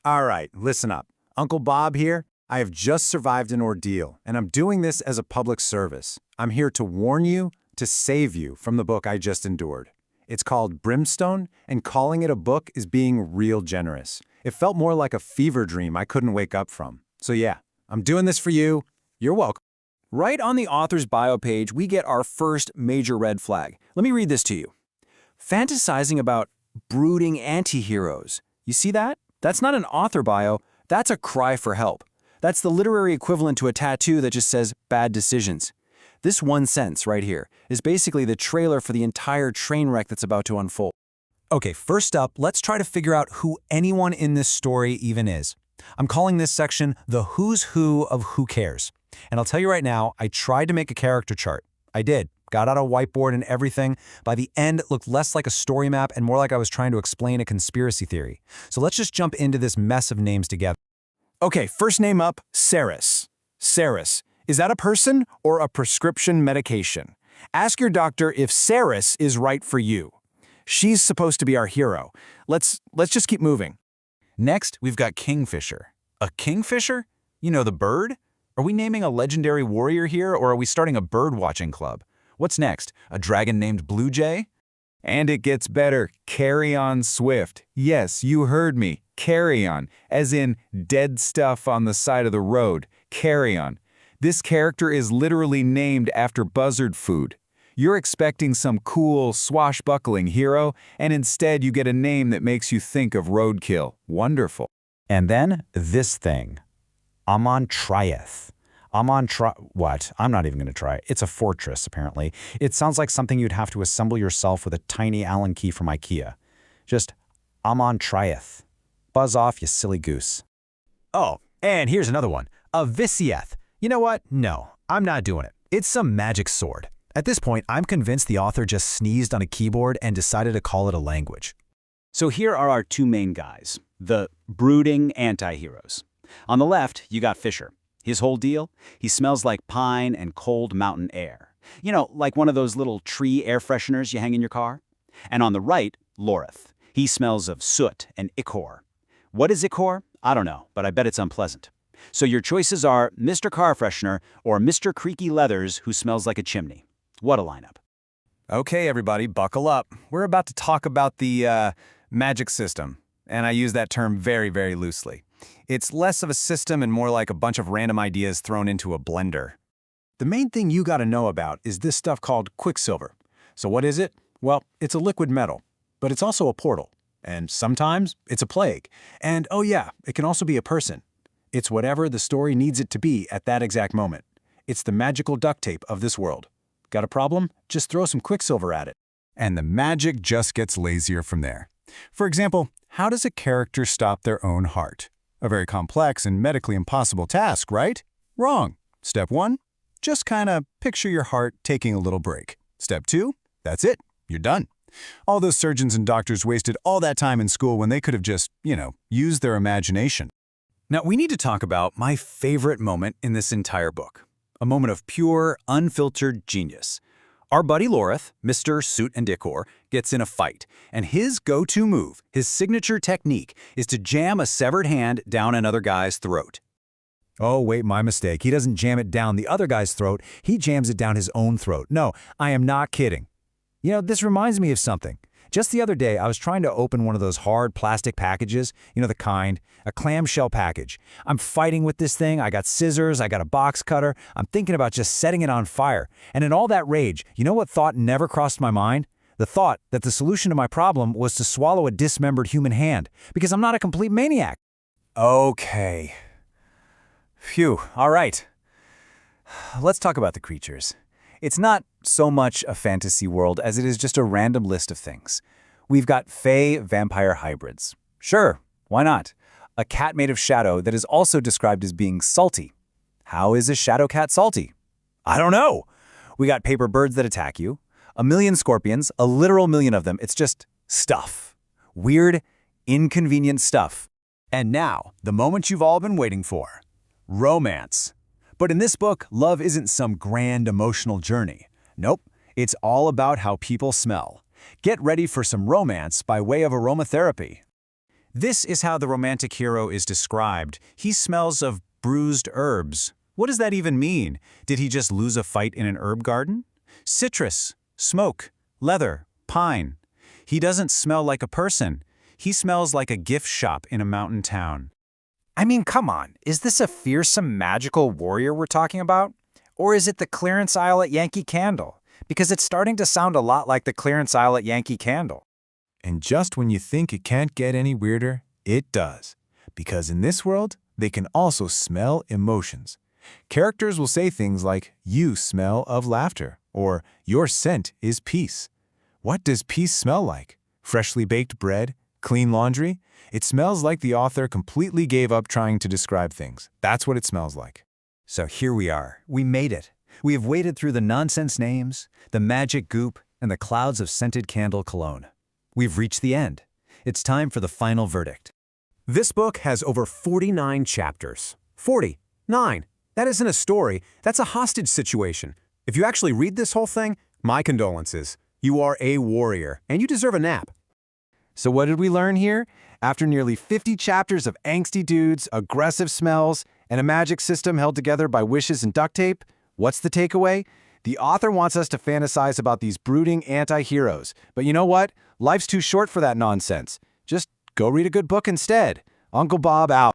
All right, listen up. Uncle Bob here. I have just survived an ordeal, and I'm doing this as a public service. I'm here to warn you, to save you from the book I just endured. It's called Brimstone, and calling it a book is being real generous. It felt more like a fever dream I couldn't wake up from. So yeah, I'm doing this for you. You're welcome. Right on the author's bio page, we get our first major red flag. Let me read this to you. Fantasizing about brooding anti-heroes. You see that? That's not an author bio, that's a cry for help. That's the literary equivalent to a tattoo that just says bad decisions. This one sentence right here is basically the trailer for the entire train wreck that's about to unfold. Okay, first up, let's try to figure out who anyone in this story even is. I'm calling this section the who's who of who cares. And I'll tell you right now, I tried to make a character chart. I did. Got out a whiteboard and everything. By the end, it looked less like a story map and more like I was trying to explain a conspiracy theory. So let's just jump into this mess of names together. Okay, first name up, Saeris. Saeris. Is that a person or a prescription medication? Ask your doctor if Saeris is right for you. She's supposed to be our hero. Let's just keep moving. Next, we've got Kingfisher. A kingfisher? You know, the bird? Are we naming a legendary warrior here, or are we starting a bird-watching club? What's next? A dragon named Blue Jay? And it gets better. Carrion Swift. Yes, you heard me. Carrion, as in dead stuff on the side of the road. Carrion. This character is literally named after buzzard food. You're expecting some cool, swashbuckling hero, and instead you get a name that makes you think of roadkill. Wonderful. And then this thing. Ammontraíeth. What? I'm not even going to try it. It's a fortress, apparently. It sounds like something you'd have to assemble yourself with a tiny Allen key from IKEA. Just Ammontraíeth. Buzz off, you silly goose. Oh, and here's another one. Yvelia. You know what? No, I'm not doing it. It's some magic sword. At this point, I'm convinced the author just sneezed on a keyboard and decided to call it a language. So here are our two main guys, the brooding anti-heroes. On the left, you got Fisher. His whole deal? He smells like pine and cold mountain air. You know, like one of those little tree air fresheners you hang in your car. And on the right, Loreth. He smells of soot and ichor. What is ichor? I don't know, but I bet it's unpleasant. So your choices are Mr. Car Freshener or Mr. Creaky Leathers who smells like a chimney. What a lineup. Okay, everybody, buckle up. We're about to talk about the magic system, and I use that term very, very loosely. It's less of a system and more like a bunch of random ideas thrown into a blender. The main thing you gotta know about is this stuff called Quicksilver. So what is it? Well, it's a liquid metal, but it's also a portal. And sometimes it's a plague. And oh yeah, it can also be a person. It's whatever the story needs it to be at that exact moment. It's the magical duct tape of this world. Got a problem? Just throw some Quicksilver at it. And the magic just gets lazier from there. For example, how does a character stop their own heart? A very complex and medically impossible task, right? Wrong. Step 1, just kind of picture your heart taking a little break. Step 2, that's it. You're done. All those surgeons and doctors wasted all that time in school when they could have just, used their imagination. Now, we need to talk about my favorite moment in this entire book. A moment of pure, unfiltered genius. Our buddy Loreth, Mr. Soot and Ichor, gets in a fight, and his go-to move, his signature technique, is to jam a severed hand down another guy's throat. Oh, wait, my mistake. He doesn't jam it down the other guy's throat, he jams it down his own throat. No, I am not kidding. This reminds me of something. Just the other day, I was trying to open one of those hard plastic packages, the kind, a clamshell package. I'm fighting with this thing, I got scissors, I got a box cutter, I'm thinking about just setting it on fire. And in all that rage, you know what thought never crossed my mind? The thought that the solution to my problem was to swallow a dismembered human hand, because I'm not a complete maniac. Okay. Phew, all right. Let's talk about the creatures. It's not so much a fantasy world as it is just a random list of things. We've got Fae-vampire hybrids. Sure, why not? A cat made of shadow that is also described as being salty. How is a shadow cat salty? I don't know. We got paper birds that attack you, a million scorpions, a literal million of them. It's just stuff. Weird, inconvenient stuff. And now, the moment you've all been waiting for. Romance. But in this book, love isn't some grand emotional journey. Nope, it's all about how people smell. Get ready for some romance by way of aromatherapy. This is how the romantic hero is described. He smells of bruised herbs. What does that even mean? Did he just lose a fight in an herb garden? Citrus, smoke, leather, pine. He doesn't smell like a person. He smells like a gift shop in a mountain town. I mean, come on, is this a fearsome magical warrior we're talking about? Or is it the clearance aisle at Yankee Candle? Because it's starting to sound a lot like the clearance aisle at Yankee Candle. And just when you think it can't get any weirder, it does. Because in this world, they can also smell emotions. Characters will say things like, "You smell of laughter," or "Your scent is peace." What does peace smell like? Freshly baked bread? Clean laundry? It smells like the author completely gave up trying to describe things. That's what it smells like. So here we are. We made it. We have waded through the nonsense names, the magic goop, and the clouds of scented candle cologne. We've reached the end. It's time for the final verdict. This book has over 49 chapters. 49. That isn't a story, that's a hostage situation. If you actually read this whole thing, my condolences. You are a warrior, and you deserve a nap. So what did we learn here? After nearly 50 chapters of angsty dudes, aggressive smells, and a magic system held together by wishes and duct tape, what's the takeaway? The author wants us to fantasize about these brooding anti-heroes. But you know what? Life's too short for that nonsense. Just go read a good book instead. Uncle Bob out.